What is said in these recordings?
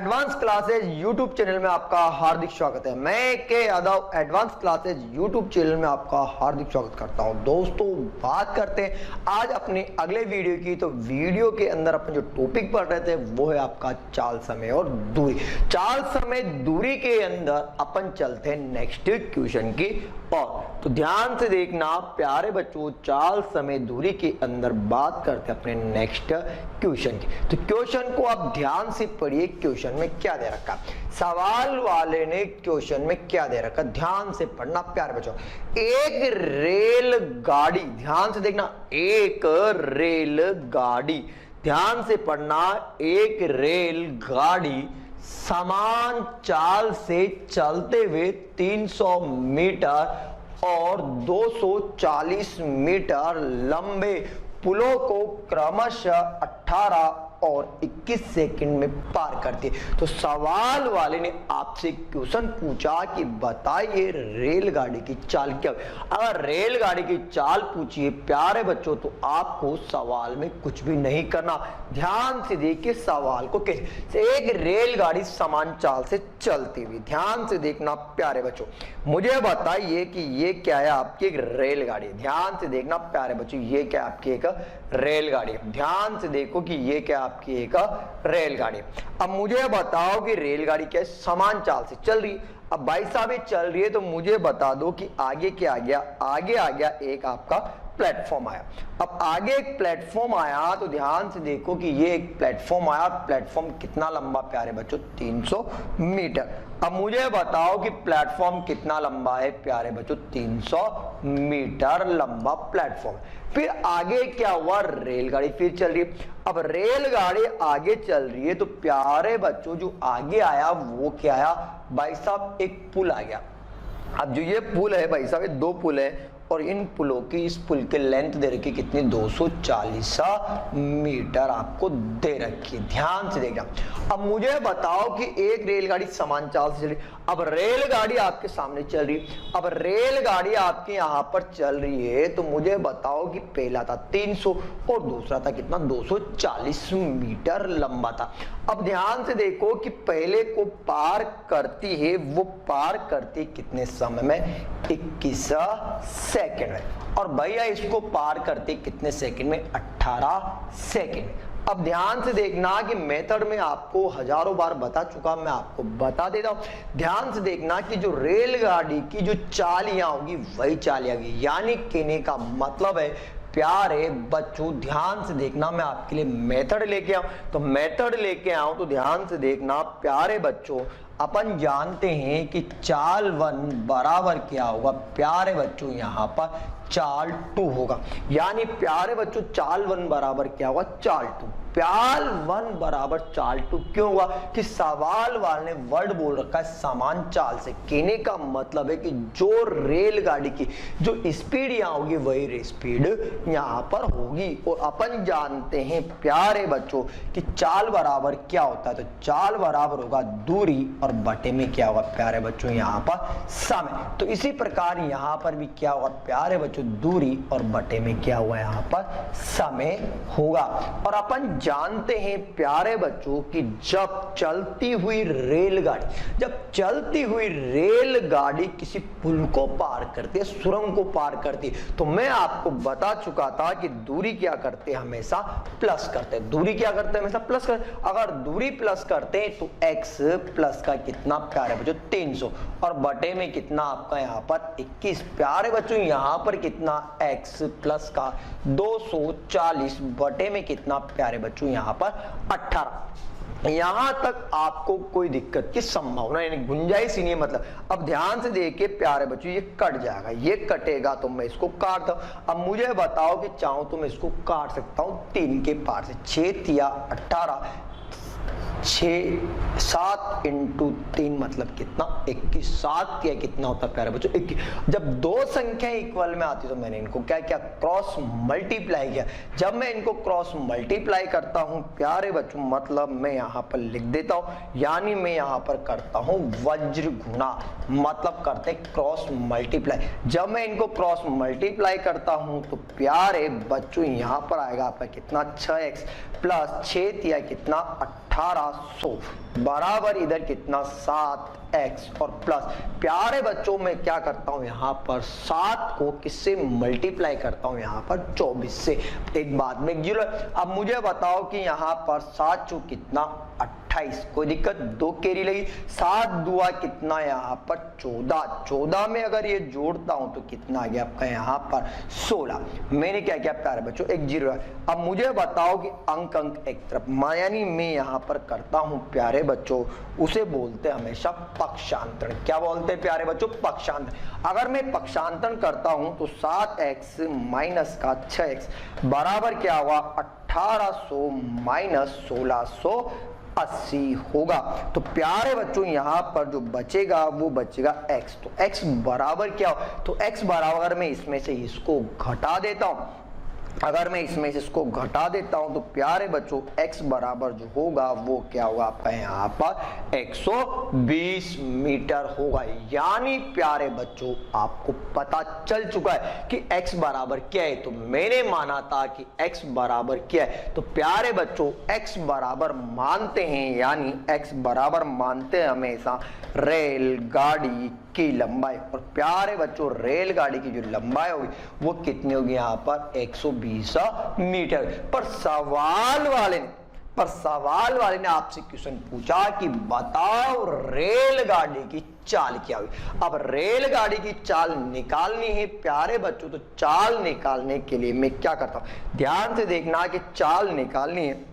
Advance classes YouTube channel में आपका हार्दिक स्वागत है। मैं के Yadav advance classes YouTube channel में आपका हार्दिक स्वागत करता हूं। दोस्तों बात करते हैं आज अपने अगले वीडियो की। तो वीडियो के अंदर अपन जो टॉपिक पढ़ रहे थे वो है आपका चाल समय और दूरी। चाल समय दूरी के अंदर अपन चलते हैं नेक्स्ट क्वेश्चन की और तो ध्यान से देखना प्यारे बच्चों, चाल समय दूरी के अंदर बात करते हैं अपने नेक्स्ट क्वेश्चन की। तो क्वेश्चन को आप ध्यान से पढ़िए। क्वेश्चन में क्या दे रखा, सवाल वाले ने क्वेश्चन में क्या दे रखा, ध्यान से पढ़ना प्यारे बच्चों। एक रेल गाड़ी, ध्यान से देखना, एक रेल गाड़ी, ध्यान से पढ़ना, एक रेल गाड़ी समान चाल से चलते हुए 300 मीटर और 240 मीटर लंबे पुलों को क्रमशः 18 और 21 सेकंड में पार करती है। तो सवाल वाले ने आपसे क्वेश्चन पूछा कि बताइए रेलगाड़ी की चाल क्या है। अगर रेलगाड़ी की चाल पूछिए प्यारे बच्चों तो आपको सवाल में कुछ भी नहीं करना, ध्यान से देखिए सवाल को। कैसे एक रेलगाड़ी समान चाल से चलती हुई, ध्यान से देखना प्यारे बच्चों, मुझे बताइए कि ये क्या है आपकी एक रेलगाड़ी। ध्यान से देखना प्यारे बच्चों, ये क्या आपकी एक रेलगाड़ी, ध्यान से देखो कि ये क्या आपकी एक रेलगाड़ी। अब मुझे बताओ कि रेलगाड़ी क्या समान चाल से चल रही। अब भाई साहब ये चल रही है तो मुझे बता दो कि आगे क्या आ गया। आगे आ गया एक आपका प्लेटफॉर्म आया। अब आगे एक प्लेटफॉर्म आया तो ध्यान से देखो कि ये एक प्लेटफॉर्म आया। प्लेटफॉर्म कितना लंबा प्यारे बच्चों, 300 मीटर। अब मुझे बताओ कि प्लेटफॉर्म कितना लंबा है प्यारे बच्चों, 300 मीटर लंबा प्लेटफॉर्म। फिर आगे क्या हुआ, रेलगाड़ी फिर चल रही है। अब रेलगाड़ी आगे चल रही है तो प्यारे बच्चों जो आगे आया वो क्या आया भाई साहब, एक पुल आ गया। अब जो ये पुल है भाई साहब, ये दो पुल है और इन पुलों की, इस पुल के लेंथ दे रखी कितनी, 240 मीटर आपको दे रखी है। ध्यान से देखना। अब मुझे बताओ कि एक रेलगाड़ी समान चाल से चल रही। अब रेलगाड़ी आपके सामने चल रही। अब रेलगाड़ी आपके यहां पर चल रही है तो मुझे बताओ कि पहला था 300 और दूसरा था कितना, 240 मीटर लंबा था। अब ध्यान से देखो कि पहले को पार करती है, वो पार करती कितने समय में, 21 सेकंड में। और भैया इसको पार करते कितने सेकंड में, 18 सेकंड। अब ध्यान से देखना कि मेथड में आपको हजारों बार बता चुका, मैं आपको बता देता हूं। ध्यान से देखना कि जो रेलगाड़ी की जो चालियां होगी वही चालियां होगी, यानी कहने का मतलब है प्यारे बच्चों ध्यान से देखना, मैं आपके लिए मेथड लेके आऊं तो मेथड लेके आऊं तो ध्यान से देखना प्यारे बच्चों। अपन जानते हैं कि चाल 1 बराबर क्या होगा प्यारे बच्चों, यहां पर चाल 2 होगा। यानी प्यारे बच्चों चाल 1 बराबर क्या होगा, चाल 2। प्याल 1 बराबर चाल 2 क्यों हुआ कि सवाल वाले ने वर्ड बोल रखा है समान चाल से। कहने का मतलब है कि जो रेलगाड़ी की जो स्पीड यहां होगी वही स्पीड यहां पर होगी। और अपन जानते हैं प्यारे बच्चों कि चाल बराबर क्या होता है, तो चाल बराबर होगा दूरी और बटे में क्या होगा प्यारे बच्चों, यहां पर समय। तो इसी प्रकार यहां पर भी क्या होगा प्यारे बच्चों, दूरी और बटे में क्या हुआ यहां पर समय होगा। और अपन जानते हैं प्यारे बच्चों कि जब चलती हुई रेलगाड़ी, जब चलती हुई रेलगाड़ी किसी पुल को पार करती है, सुरंग को पार करती है, तो मैं आपको बता चुका था कि दूरी क्या करते हैं, हमेशा प्लस करते हैं। दूरी क्या करते हैं, हमेशा प्लस करते। अगर दूरी प्लस करते हैं तो x प्लस का कितना प्यारे बच्चों, 300 और बटे में कितना आपका यहाँ पर 21। प्यारे बच्चों यहाँ पर कितना x प्लस का 240 बटे में कितना प्यारे बच्चों यहां पर 18। यहां तक आपको कोई दिक्कत की संभावना यानी गुंजाइश ही नहीं है। मतलब अब ध्यान से देखिए प्यारे बच्चों, ये कट जाएगा, ये कटेगा तो मैं इसको काट दूं। अब मुझे बताओ कि चाहूं तो मैं इसको काट सकता हूं 3 के पार से, 6 या 18, 6 7 इंटू 3 मतलब कितना, 21। 7 या कितना होता है प्यारे बच्चों, 21। जब दो संख्या इक्वल में आती तो मैंने इनको क्या किया, क्रॉस मल्टीप्लाई किया। जब मैं इनको क्रॉस मल्टीप्लाई करता हूं प्यारे बच्चों, मतलब मैं यहां पर लिख देता हूं, यानी मैं यहां पर करता हूं वज्र गुणा, मतलब करते क्रॉस मल्टीप्लाई। जब मैं इनको क्रॉस मल्टीप्लाई करता हूं तो प्यारे बच्चों यहां पर आएगा आपका कितना, 6x प्लस 6 या कितना 18 1800 बराबर इधर कितना 7x और प्लस प्यारे बच्चों मैं क्या करता हूं यहाँ पर 7 को किससे मल्टीप्लाई करता हूं यहाँ पर 24 से, एक बाद में 0। अब मुझे बताओ कि यहाँ पर 7 चौक कितना 28, कोई दिक्कत, 2 कैरी लगी, 7 दुआ कितना यहाँ पर 14, 14 में अगर ये जोड़ता हूं तो कितना आ गया आपका यहाँ पर 16। मैंने क्या किया प्यारे बच्चों, एक 0 है। अब मुझे बताओ कि अंक अंक एक तरफ, यानी मैं यहाँ पर करता हूं प्यारे बच्चों, उसे बोलते हैं हमेशा पक्षांतरण। क्या बोलते हैं प्यारे बच्चों, पक्षांतरण। अगर मैं पक्षांतरण करता हूं तो 7x माइनस का 6x बराबर क्या हुआ 1800 माइनस 1680 होगा। तो प्यारे बच्चों यहाँ पर जो बचेगा वो बचेगा x, तो x बराबर क्या हो, तो x बराबर अगर मैं इसमें से इसको घटा देता हूं, अगर मैं इसमें से इसको घटा देता हूं तो प्यारे बच्चों x बराबर जो होगा वो क्या होगा आपका यहाँ पर 120 मीटर होगा। यानी प्यारे बच्चों आपको पता चल चुका है कि x बराबर क्या है। तो मैंने माना था कि x बराबर क्या है, तो प्यारे बच्चों x बराबर मानते हैं, यानी x बराबर मानते हैं हमेशा रेलगाड़ी की लंबाई। और प्यारे बच्चों रेलगाड़ी की जो लंबाई होगी वो कितनी होगी यहाँ पर 120 मीटर। पर सवाल वाले ने आपसे क्वेश्चन पूछा कि बताओ रेलगाड़ी की चाल क्या हुई। अब रेलगाड़ी की चाल निकालनी है प्यारे बच्चों, तो चाल निकालने के लिए मैं क्या करता हूं, ध्यान से देखना कि चाल निकालनी है।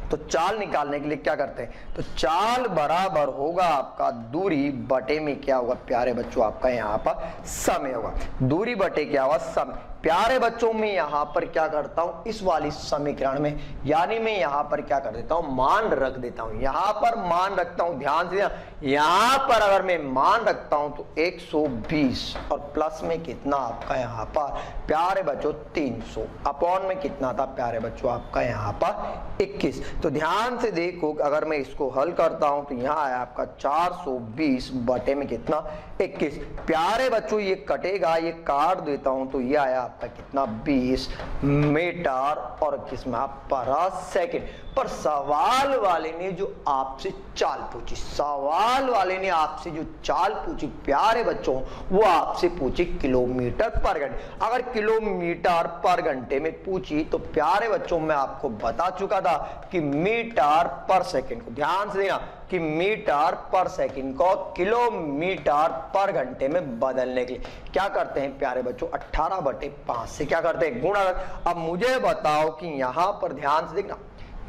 तो चाल निकालने के लिए क्या करते हैं, तो चाल बराबर होगा आपका दूरी बटे में क्या होगा प्यारे बच्चों आपका यहाँ पर समय होगा, दूरी बटे क्या होगा समय। प्यारे बच्चों में यहाँ पर क्या करता हूं इस वाली समीकरण में, यानी मैं यहाँ पर क्या कर देता हूं मान रख देता हूं, यहाँ पर मान रखता हूं, ध्यान से यहाँ पर अगर मैं मान रखता हूं तो 120 और प्लस में कितना आपका यहाँ पर प्यारे बच्चों 300 अपॉन में कितना था प्यारे बच्चों आपका यहाँ पर 21। तो ध्यान से देखो अगर मैं इसको हल करता हूं तो यहाँ आया आपका 420 बटे में कितना 21। प्यारे बच्चों ये कटेगा, ये काट देता हूं तो ये आया आपका कितना 20 मीटर और किसमें पर सेकंड। पर सवाल वाले ने जो आपसे चाल पूछी, सवाल वाले ने आपसे जो चाल पूछी प्यारे बच्चों वो आपसे पूछी किलोमीटर पर घंटे। अगर किलोमीटर पर घंटे में पूछी तो प्यारे बच्चों मैं आपको बता चुका था कि मीटर पर सेकंड को, ध्यान से देना कि मीटर पर सेकंड को किलोमीटर पर घंटे में बदलने के लिए क्या करते हैं प्यारे बच्चों 18/5 से क्या करते हैं गुणा। अब मुझे बताओ कि यहां पर ध्यान से देखना,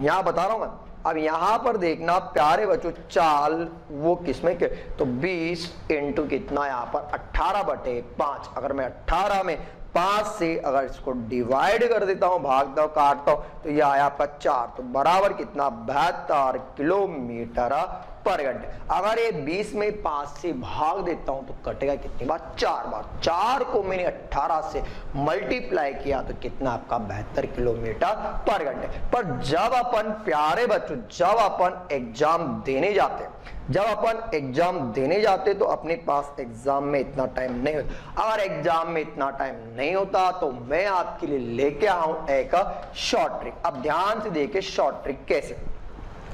यहां बता रहा हूं मैं, अब यहां पर देखना प्यारे बच्चों चाल वो किसमें के, तो 20 इंटू कितना यहाँ पर 18/5। अगर मैं 18 में 5 से अगर इसको डिवाइड कर देता हूं, भागता हूं, काटता हूं तो यह आया आपका 4, तो बराबर कितना 72 किलोमीटर पर घंटे। अगर ये 20 में 5 से भाग देता हूं तो कटेगा कितनी बार 4 बार। 4 को मैंने 18 से मल्टीप्लाई किया तो कितना आपका 72 किलोमीटर पर घंटे। पर जब अपन प्यारे बच्चों जब अपन एग्जाम देने जाते हैं, जब अपन एग्जाम देने जाते तो अपने पास एग्जाम में इतना टाइम नहीं होता। अगर एग्जाम में इतना टाइम नहीं होता तो मैं आपके लिए लेके आऊं एक शॉर्ट ट्रिक। अब ध्यान से देखिए शॉर्ट ट्रिक कैसे,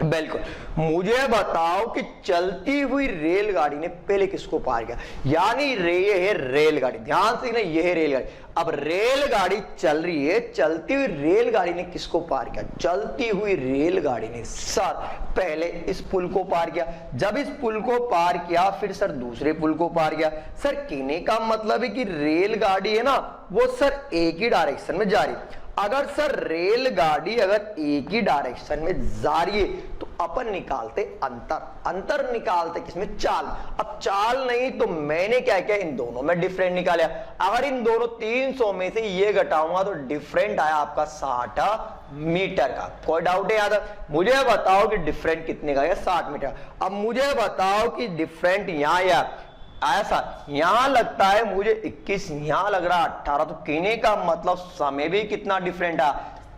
बिल्कुल मुझे बताओ कि चलती हुई रेलगाड़ी ने पहले किसको पार किया, यानी ये है रेलगाड़ी, ध्यान से ना ये है रेलगाड़ी। अब रेलगाड़ी चल रही है, चलती हुई रेलगाड़ी ने किसको पार किया, चलती हुई रेलगाड़ी ने सर पहले इस पुल को पार किया, जब इस पुल को पार किया फिर सर दूसरे पुल को पार किया। सर कहने का मतलब है कि रेलगाड़ी है ना वो सर एक ही डायरेक्शन में जा रही है। अगर सर रेलगाड़ी अगर एक ही डायरेक्शन में जा रही है तो अपन निकालते अंतर, अंतर निकालते किसमें चाल। अब चाल नहीं तो मैंने क्या किया इन दोनों में डिफरेंट निकाला। अगर इन दोनों 300 में से ये घटाऊंगा तो डिफरेंट आया आपका 60 मीटर का। कोई डाउट है याद, मुझे बताओ कि डिफरेंट कितने का है 60 मीटर। अब मुझे बताओ कि डिफरेंट यहाँ या ऐसा यहां लगता है मुझे 21, यहां लग रहा है 18, तो कहने का मतलब समय भी कितना डिफरेंट है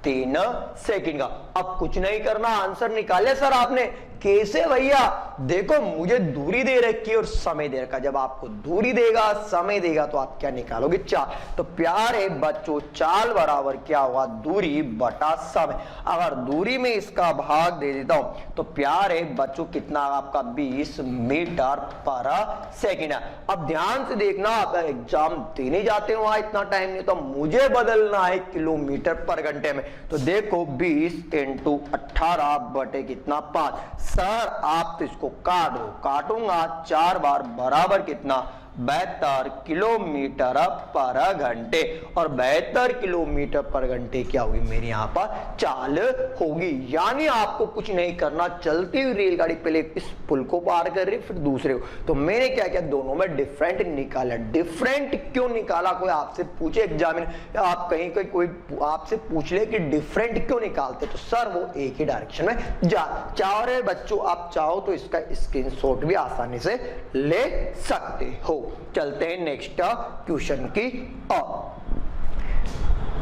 3 सेकंड का। अब कुछ नहीं करना, आंसर निकाले सर आपने कैसे भैया? देखो मुझे दूरी दे रखी है और समय दे रखा है। जब आपको दूरी देगा समय देगा तो आप क्या निकालोगे? चाल। तो प्यारे बच्चों चाल बराबर क्या होगा? दूरी बटा समय। अगर दूरी में इसका भाग दे देता हूं तो प्यारे बच्चों कितना आपका 20 मीटर पर सेकेंड है। अब ध्यान से देखना, आप एग्जाम देने जाते हो वहां इतना टाइम नहीं, तो मुझे बदलना है किलोमीटर पर घंटे में। तो देखो 20 × 18 बटे कितना 5। सर आप तो इसको काट दो, काटूंगा 4 बार बराबर कितना 72 किलोमीटर पर घंटे। और 72 किलोमीटर पर घंटे क्या होगी मेरी यहाँ पर? चाल होगी। यानी आपको कुछ नहीं करना, चलती हुई रेलगाड़ी पहले इस पुल को पार कर रही फिर दूसरे को। तो मैंने क्या किया, दोनों में डिफरेंट निकाला। डिफरेंट क्यों निकाला? कोई आपसे पूछे एग्जामिन, आप कहीं कोई आपसे पूछ ले कि डिफरेंट क्यों निकालते, तो सर वो एक ही डायरेक्शन में जा। चाहो रे बच्चों आप चाहो तो इसका स्क्रीनशॉट भी आसानी से ले सकते हो। चलते हैं नेक्स्ट क्वेश्चन की ओर।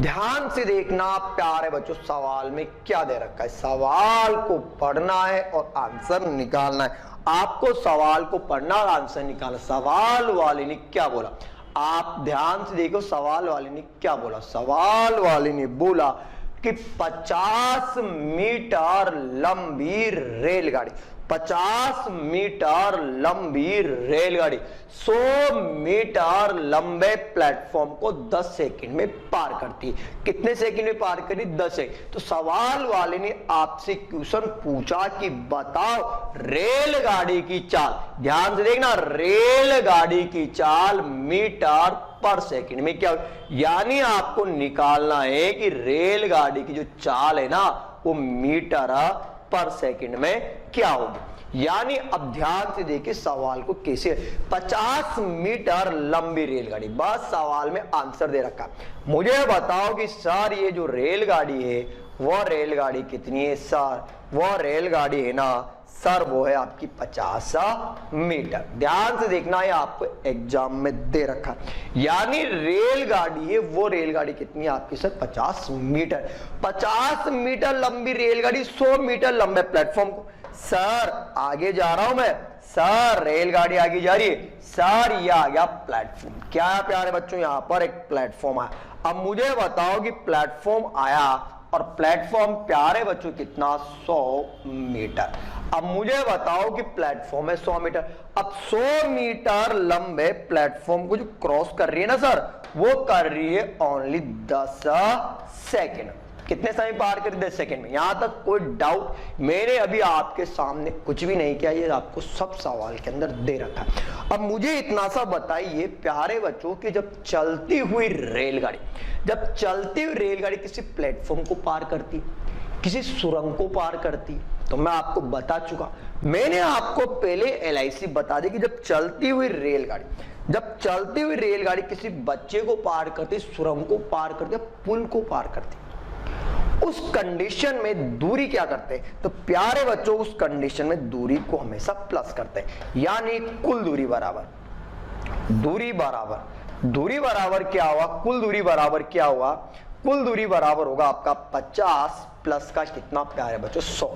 ध्यान से देखना प्यारे बच्चों, सवाल में क्या दे रखा है। सवाल को पढ़ना है और आंसर निकालना है। आपको सवाल को पढ़ना और आंसर निकालना। सवाल वाले ने क्या बोला, आप ध्यान से देखो। सवाल वाले ने क्या बोला? सवाल वाले ने बोला कि 50 मीटर लंबी रेलगाड़ी, 50 मीटर लंबी रेलगाड़ी 100 मीटर लंबे प्लेटफॉर्म को 10 सेकंड में पार करती है। कितने सेकंड में पार करी? 10 सेकंड। तो सवाल वाले ने आपसे क्वेश्चन पूछा कि बताओ रेलगाड़ी की चाल। ध्यान से देखना, रेलगाड़ी की चाल मीटर पर सेकंड में क्या, यानी आपको निकालना है कि रेलगाड़ी की जो चाल है ना वो मीटर पर सेकंड में क्या होगी। यानी अब ध्यान से देखिए सवाल को कैसे, 50 मीटर लंबी रेलगाड़ी, बस सवाल में आंसर दे रखा। मुझे बताओ कि सर ये जो रेलगाड़ी है वो रेलगाड़ी कितनी है? सर वो रेलगाड़ी है ना सर वो है आपकी 50 मीटर। ध्यान से देखना है, आपको एग्जाम में दे रखा। यानी रेलगाड़ी है वो रेलगाड़ी कितनी है आपकी? Sir 50 metre. 50 मीटर लंबी रेलगाड़ी 100 मीटर लंबे प्लेटफॉर्म को। सर आगे जा रहा हूं मैं, सर रेलगाड़ी आगे जा रही है, सर ये आ गया प्लेटफॉर्म। क्या है प्यारे बच्चों? यहां पर एक प्लेटफॉर्म आया। अब मुझे बताओ कि प्लेटफॉर्म आया और प्लेटफॉर्म प्यारे बच्चों कितना? 100 मीटर। अब मुझे बताओ कि प्लेटफॉर्म है 100 मीटर। अब 100 मीटर लंबे प्लेटफॉर्म को जो क्रॉस कर रही है ना सर, वो कर रही है ओनली 10 सेकेंड। कितने समय पार कर? 10 सेकेंड में। यहां तक कोई डाउट? मैंने अभी आपके सामने कुछ भी नहीं किया, ये आपको सब सवाल के अंदर दे रखा है। अब मुझे इतना सा बताइए प्यारे बच्चों कि जब चलती हुई रेलगाड़ी, जब चलती हुई रेलगाड़ी किसी प्लेटफॉर्म को पार करती, किसी सुरंग को पार करती, तो मैं आपको बता चुका, मैंने आपको पहले LIC बता दी कि जब चलती हुई रेलगाड़ी, जब चलती हुई रेलगाड़ी किसी बच्चे को पार करती, सुरंग को पार करती, पुल को पार करती, उस कंडीशन में दूरी क्या करते हैं? तो प्यारे बच्चों उस कंडीशन में दूरी को हमेशा प्लस करते हैं। यानी कुल दूरी बराबर दूरी बराबर क्या हुआ? कुल दूरी बराबर क्या हुआ? कुल दूरी बराबर होगा आपका 50 प्लस का कितना प्यारे बच्चों? 100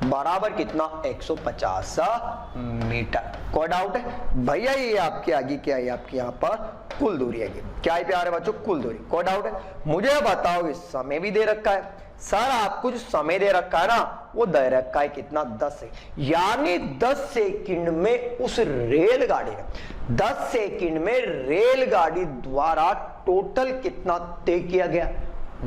बराबर कितना? 150 मीटर। कोई डाउट है भैया? ये आपके आगे क्या है? आपके यहाँ पर कुल दूरी है। क्या है प्यारे बच्चों? कुल दूरी। कोई डाउट है? मुझे बताओ, इस समय भी दे रखा है सर, आपको जो समय दे रखा है ना वो दे रखा है कितना? 10 सेकंड। यानी 10 सेकंड में उस रेलगाड़ी ने 10 सेकंड में रेलगाड़ी द्वारा टोटल कितना तय किया गया?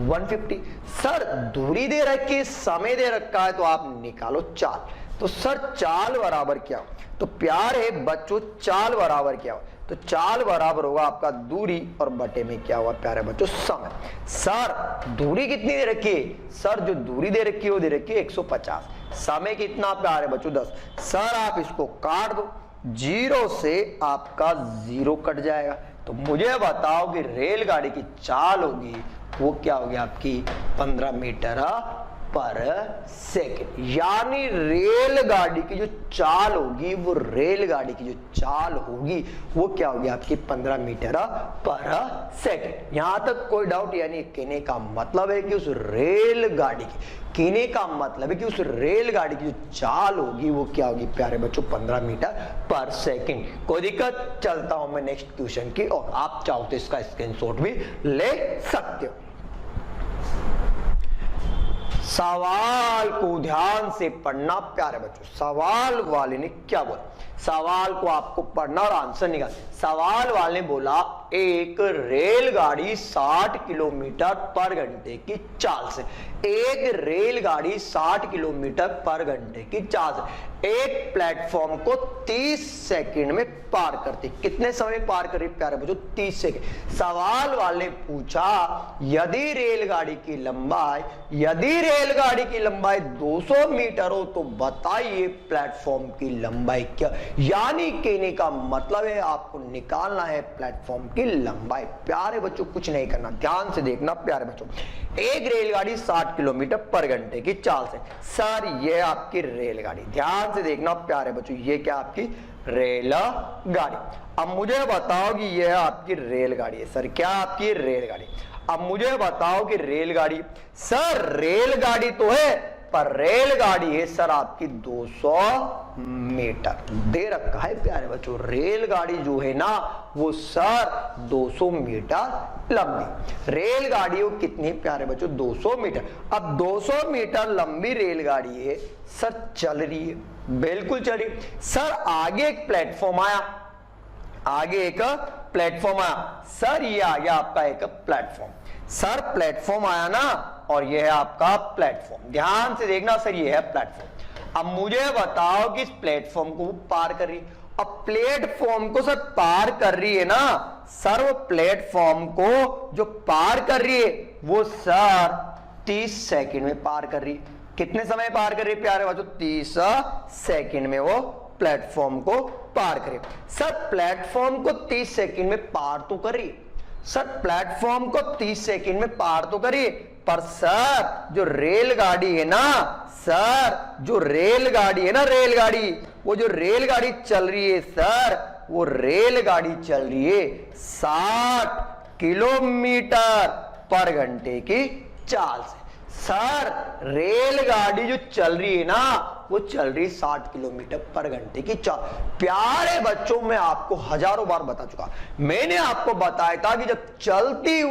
150। सर दूरी दे रखी है, समय दे रखा है, तो आप निकालो चाल। तो सर चाल बराबर क्या हो? तो प्यारे बच्चों चाल बराबर क्या हो? तो चाल बराबर होगा आपका दूरी और बटे में क्या हुआ प्यारे बच्चों? समय। सर दूरी कितनी दे रखी है? सर जो दूरी दे रखी है वो दे रखी है 150। समय कितना प्यारे बच्चों? 10। सर आप इसको काट दो, 0 से आपका 0 कट जाएगा। तो मुझे बताओ कि रेलगाड़ी की चाल होगी वो क्या होगी आपकी? 15 मीटर पर सेकंड। यानी रेलगाड़ी की जो चाल होगी, वो रेलगाड़ी की जो चाल होगी वो क्या होगी आपकी 15 मीटर पर सेकंड। यहां तक कोई डाउट? यानी कहने का मतलब है कि उस रेलगाड़ी की उस रेलगाड़ी की जो चाल होगी वो क्या होगी प्यारे बच्चों 15 मीटर पर सेकंड। कोई दिक्कत? चलता हूं मैं नेक्स्ट क्वेश्चन की और आप चाहो तो इसका स्क्रीनशॉट भी ले सकते हो। सवाल को ध्यान से पढ़ना प्यारे बच्चों। सवाल वाले ने क्या बोला? सवाल को आपको पढ़ना और आंसर निकाल। सवाल वाले ने बोला एक रेलगाड़ी 60 किलोमीटर पर घंटे की चाल से, एक रेलगाड़ी 60 किलोमीटर पर घंटे की चाल से एक प्लेटफॉर्म को 30 सेकंड में पार करती। कितने समय पार करी प्यारे बच्चों? 30 सेकंड। सवाल वाले पूछा यदि रेलगाड़ी की लंबाई 200 मीटर हो तो बताइए प्लेटफॉर्म की लंबाई क्या। यानी कहने का मतलब है आपको निकालना है प्लेटफॉर्म की लंबाई। प्यारे बच्चों कुछ नहीं करना, ध्यान से देखना प्यारे बच्चों। एक रेलगाड़ी 60 किलोमीटर पर घंटे की चाल से, सर ये आपकी रेलगाड़ी, ध्यान से देखना प्यारे बच्चों, ये क्या आपकी रेलगाड़ी। अब मुझे बताओ कि यह आपकी रेलगाड़ी है। सर क्या आपकी रेलगाड़ी? अब मुझे बताओ कि रेलगाड़ी, सर रेलगाड़ी तो है पर रेलगाड़ी है सर आपकी 200 मीटर दे रखा है प्यारे बच्चों। रेलगाड़ी जो है ना वो सर 200 मीटर लंबी। रेलगाड़ी वो कितनी प्यारे बच्चों? 200 मीटर। अब 200 मीटर लंबी रेलगाड़ी है सर, चल रही है, बिल्कुल चल रही है। सर आगे एक प्लेटफॉर्म आया, सर ये आ गया आपका एक प्लेटफॉर्म। सर प्लेटफॉर्म आया ना और ये है आपका प्लेटफॉर्म। ध्यान से देखना सर ये है प्लेटफॉर्म। अब मुझे बताओ कि इस प्लेटफॉर्म को पार कर रही है। अब प्लेटफॉर्म को सर पार कर रही है ना सर, वो प्लेटफॉर्म को जो पार कर रही है वो सर 30 सेकंड में पार कर रही है। कितने समय पार कर रही है प्यारे बच्चों? 30 सेकंड में वो प्लेटफॉर्म को पार करे। सर प्लेटफॉर्म को 30 सेकंड में पार तो करिए, सर प्लेटफॉर्म को 30 सेकंड में पार तो करिए, पर सर जो रेलगाड़ी है ना, वो जो रेलगाड़ी चल रही है सर, वो रेलगाड़ी चल रही है 60 किलोमीटर पर घंटे की चाल से। सर रेलगाड़ी जो चल रही है ना वो चल रही 60 किलोमीटर पर घंटे की चाल। प्यारे बच्चों मैं आपको हजारों बार बता चुका, मैंने आपको बताया था कि जब चलती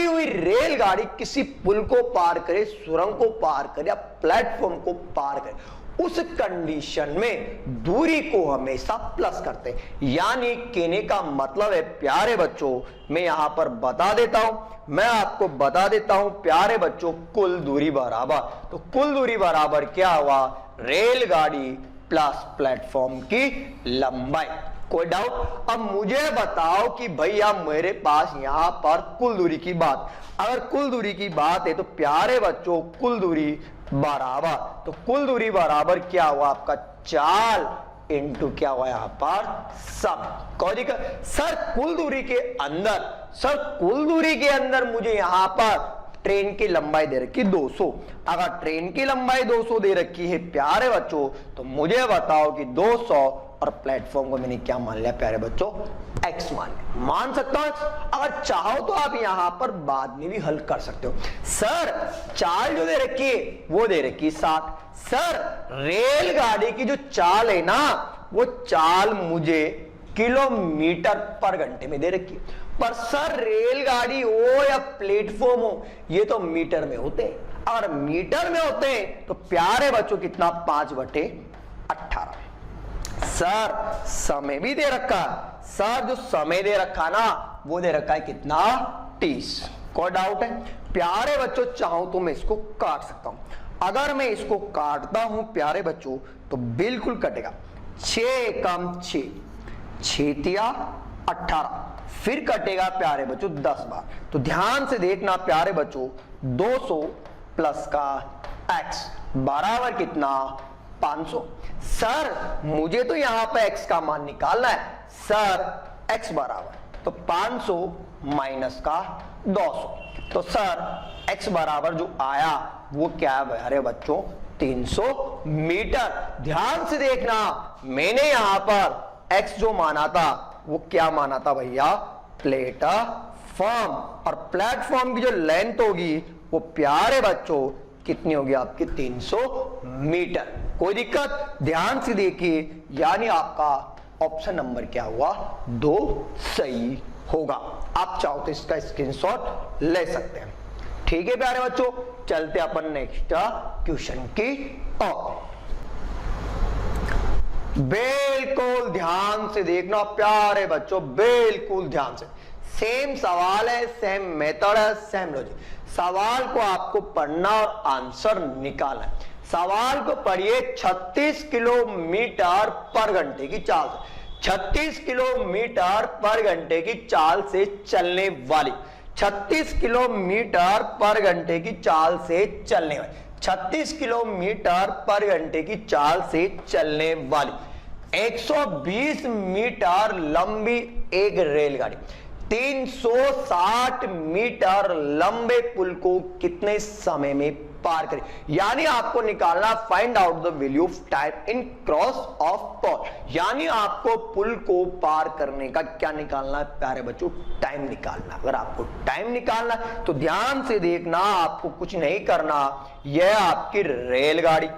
हुई रेलगाड़ी किसी पुल को पार करे, सुरंग को पार करे या प्लेटफॉर्म को पार करे, उस कंडीशन में दूरी को हमेशा प्लस करते हैं। यानी कहने का मतलब है प्यारे बच्चों, मैं यहां पर बता देता हूं, मैं आपको बता देता हूं प्यारे बच्चों, कुल दूरी बराबर, तो कुल दूरी बराबर क्या हुआ? रेलगाड़ी प्लस प्लेटफॉर्म की लंबाई। कोई डाउट? अब मुझे बताओ कि भैया मेरे पास यहां पर कुल दूरी की बात, अगर कुल दूरी की बात है तो प्यारे बच्चों कुल दूरी बराबर, तो कुल दूरी बराबर क्या हुआ आपका? चाल इंटू क्या हुआ यहां पर? सम। कोई सर कुल दूरी के अंदर मुझे यहां पर ट्रेन की लंबाई दे रखी 200। अगर ट्रेन की लंबाई 200 दे रखी है प्यारे बच्चों, तो मुझे बताओ कि 200 और प्लेटफॉर्म को मैंने क्या मान लिया प्यारे बच्चों? x मान सकता हूं। अगर चाहो तो आप यहां पर बाद में भी हल कर सकते हो। सर चाल जो दे रखी है वो दे रखी 60। सर रेलगाड़ी की जो चाल है ना वो चाल मुझे किलोमीटर पर घंटे में दे रखी है, पर सर रेलगाड़ी हो या प्लेटफॉर्म हो ये तो मीटर में होते हैं। अगर मीटर में होते हैं तो प्यारे बच्चों कितना? 5/18। सर समय भी दे रखा, सर जो समय दे रखा ना वो दे रखा है कितना? 30। कोई डाउट है? प्यारे बच्चों चाहूं तो मैं इसको काट सकता हूं। अगर मैं इसको काटता हूं प्यारे बच्चों तो बिल्कुल कटेगा। 6 कम 6, 6 18, फिर कटेगा प्यारे बच्चों 10 बार। तो ध्यान से देखना प्यारे बच्चों, 200 प्लस का x बराबर कितना? 500। सर मुझे तो यहां पर x का मान निकालना है। सर x बराबर तो 500 माइनस का 200। तो सर x बराबर जो आया वो क्या है अरे बच्चों 300 मीटर। ध्यान से देखना, मैंने यहां पर x जो माना था वो क्या माना था भैया, प्लेटफॉर्म। और प्लेटफॉर्म की जो लेंथ होगी वो प्यारे बच्चों कितनी होगी आपकी 300 मीटर। कोई दिक्कत? ध्यान से देखिए, यानी आपका ऑप्शन नंबर क्या हुआ, 2 सही होगा। आप चाहो तो इसका स्क्रीनशॉट ले सकते हैं। ठीक है प्यारे बच्चों, चलते अपन नेक्स्ट क्वेश्चन की ओर। बिल्कुल ध्यान से देखना प्यारे बच्चों, बिल्कुल ध्यान से। सेम सवाल है, सेम मेथड है, सेम लॉजिक। सवाल को आपको पढ़ना और आंसर निकालना है। सवाल को पढ़िए, 36 किलोमीटर पर घंटे की चाल से, 36 किलोमीटर पर घंटे की चाल से चलने वाली, 36 किलोमीटर पर घंटे की चाल से चलने वाली, 36 किलोमीटर पर घंटे की चाल से चलने वाली 120 मीटर लंबी एक रेलगाड़ी 360 मीटर लंबे पुल को कितने समय में पार करे। यानी आपको निकालना find out the value of time in cross of pole. यानी आपको पुल को पार करने का क्या निकालना है प्यारे बच्चों, टाइम निकालना। अगर आपको टाइम निकालना तो ध्यान से देखना, आपको कुछ नहीं करना। यह आपकी रेलगाड़ी,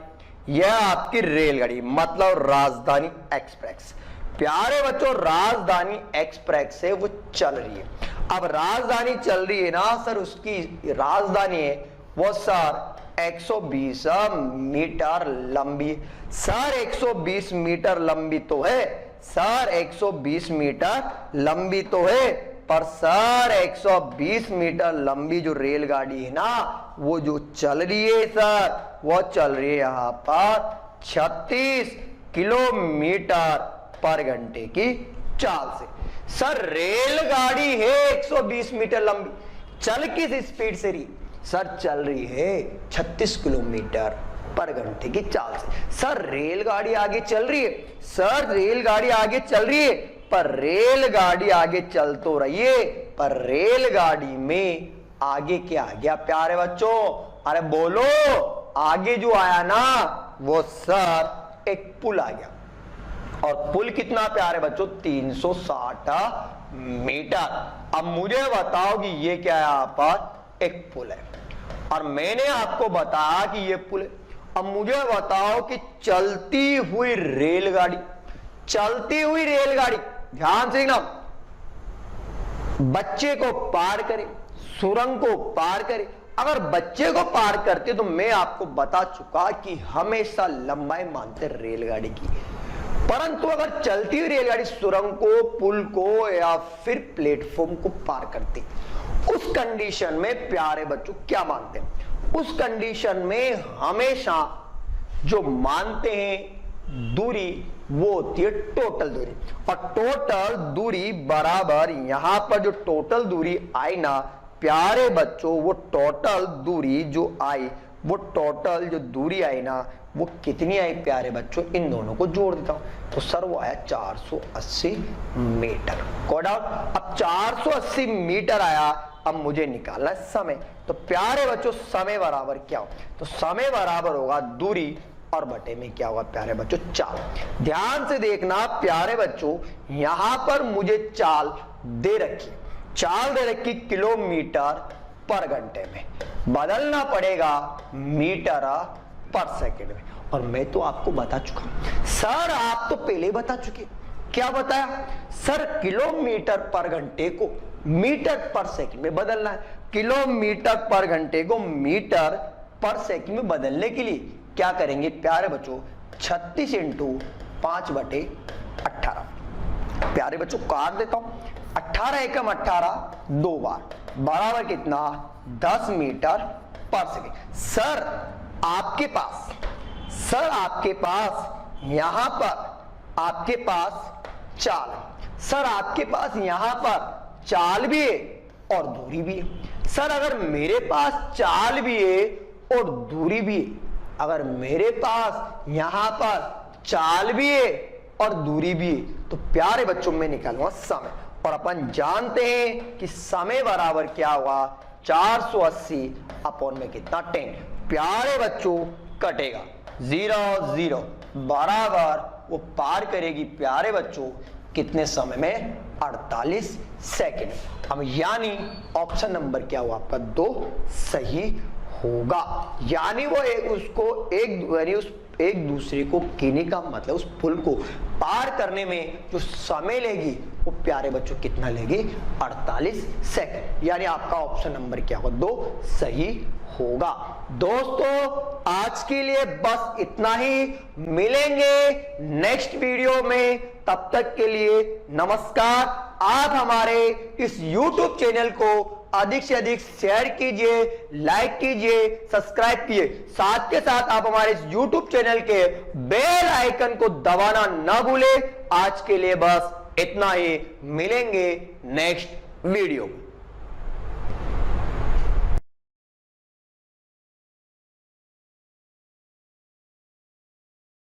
यह आपकी रेलगाड़ी मतलब राजधानी एक्सप्रेस। प्यारे बच्चों राजधानी एक्सप्रेस से वो चल रही है। अब राजधानी चल रही है ना सर, उसकी राजधानी है वो सर 120 मीटर लंबी। सर 120 मीटर लंबी तो है, सर 120 मीटर लंबी तो है, पर सर 120 मीटर लंबी जो रेलगाड़ी है ना वो जो चल रही है सर, वो चल रही है यहां पर 36 किलोमीटर पर घंटे की चाल से। सर रेलगाड़ी है 120 मीटर लंबी, चल किस स्पीड से रही, सर चल रही है 36 किलोमीटर पर घंटे की चाल से। सर रेलगाड़ी आगे चल रही है, सर रेलगाड़ी आगे चल रही है, पर रेलगाड़ी आगे चल तो रही है, पर रेलगाड़ी में आगे क्या आ गया प्यारे बच्चों, अरे बोलो, आगे जो आया ना वो सर एक पुल आ गया। और पुल कितना प्यारे बच्चों 360 मीटर। अब मुझे बताओ कि ये क्या है, यहाँ पर एक पुल है और मैंने आपको बताया कि ये पुल है। अब मुझे बताओ कि चलती हुई रेलगाड़ी, चलती हुई रेलगाड़ी ध्यान से ना बच्चे को पार करे, सुरंग को पार करे। अगर बच्चे को पार करते तो मैं आपको बता चुका कि हमेशा लंबाई मानते रेलगाड़ी की, परंतु अगर चलती हुई रेलगाड़ी सुरंग को, पुल को या फिर प्लेटफॉर्म को पार करती, उस कंडीशन में प्यारे बच्चों क्या मानते हैं, उस कंडीशन में हमेशा जो मानते हैं दूरी वो होती है टोटल दूरी। और टोटल दूरी बराबर यहां पर जो टोटल दूरी आई ना प्यारे बच्चों, वो टोटल दूरी जो आई, वो टोटल जो दूरी आई ना वो कितनी आई प्यारे बच्चों, इन दोनों को जोड़ देता हूं तो सर वो आया 480 मीटर। Code out. अब 480 मीटर आया, अब मुझे निकालना है समय। तो प्यारे बच्चों समय बराबर क्या हो, तो समय बराबर होगा दूरी और बटे में क्या होगा प्यारे बच्चों, चाल। ध्यान से देखना प्यारे बच्चों, यहां पर मुझे चाल दे रखी, चाल दे रखी किलोमीटर पर घंटे में, बदलना पड़ेगा मीटर पर सेकंड में। और मैं तो आपको बता चुका सर, आप तो पहले बता चुके। क्या बताया सर, किलोमीटर पर घंटे को मीटर पर सेकंड में बदलना है। किलोमीटर पर घंटे को मीटर पर सेकंड में बदलने के लिए क्या करेंगे प्यारे बच्चों, 36 इंटू 5/18। प्यारे बच्चों काट देता हूं, 18 एकम 18 दो बार बराबर कितना 10 मीटर पर सेकंड। सर आपके पास, सर आपके पास यहां पर आपके पास चाल, सर आपके पास यहां पर चाल भी है और दूरी भी है। सर अगर मेरे पास चाल भी है और दूरी भी है, अगर मेरे पास यहां पर चाल भी है और दूरी भी है, तो प्यारे बच्चों में निकालूंगा समय। और अपन जानते हैं कि समय बराबर क्या हुआ 480 अपॉन में कितना 10। प्यारे बच्चों कटेगा 0 0 बराबर वो पार करेगी प्यारे बच्चों कितने समय में 48 सेकेंड। अब यानी ऑप्शन नंबर क्या हुआ आपका 2 सही होगा। यानी वो एक दूसरे को कीने का मतलब उस पुल को पार करने में जो समय लेगी वो प्यारे बच्चों कितना लेगी 48 सेकंड। यानी आपका ऑप्शन नंबर क्या होगा 2 सही होगा। दोस्तों आज के लिए बस इतना ही, मिलेंगे नेक्स्ट वीडियो में, तब तक के लिए नमस्कार। आप हमारे इस YouTube चैनल को अधिक से अधिक शेयर कीजिए, लाइक कीजिए, सब्सक्राइब कीजिए। साथ के साथ आप हमारे इस YouTube चैनल के बेल आइकन को दबाना ना भूलें। आज के लिए बस इतना ही, मिलेंगे नेक्स्ट वीडियो में।